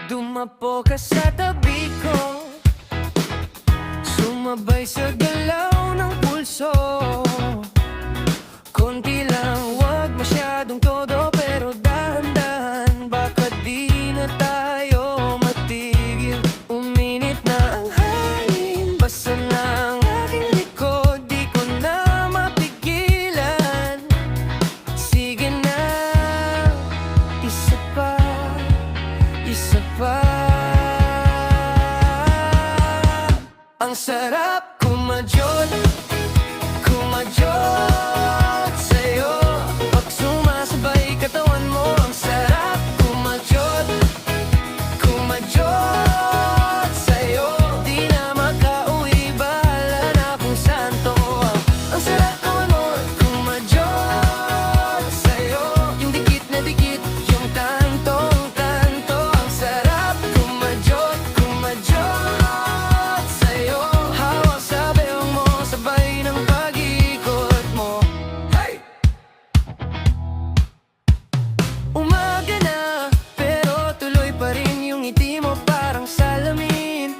Dumapo ka sa tabi ko, sumabay sa galaw ng pulso. Konti lang, wag masyadong todo, pero dahan-dahan, baka di na tayo matigil. Uminit na ang hangin, basa na ang aking likod, di ko na mapigilan. Sige na, isa pa, isa pa. Ang sarap kumadyot, kumadyot sa'yo. Pag sumasabay katawan mo, ang sarap kumadyot, kumadyot sa'yo. Di na makauwi, bahala na kung saan to. Ang sarap naman mo, kumadyot sa'yo. Yung dikit na dikit, yung tantong-tanto. Ang sarap kumadyot, kumadyot sa'yo. Hawak sa bewang mo, sabay ng pag-ikot mo. Hey! Umaga na, pero tuloy pa rin yung ngiti mo, parang salamin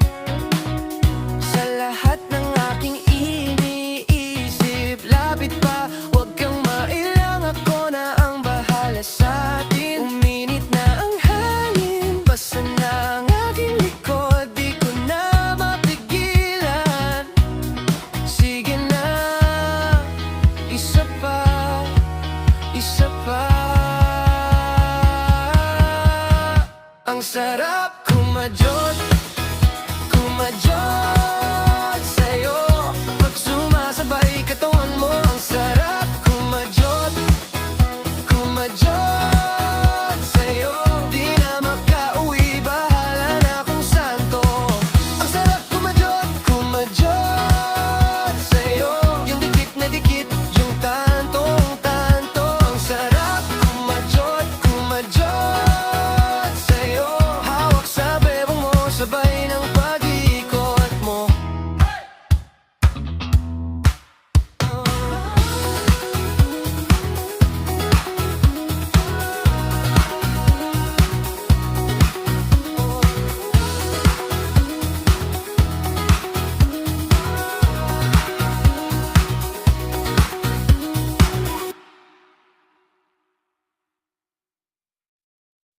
sa lahat ng aking iniisip. Lapit pa, huwag kang mailang, ako na ang bahala sa atin. Uminit na ang hangin, basa na ang aking likod, di ko na mapigilan. Sige na, isa pa, isa pa. Ang sarap kumadyot,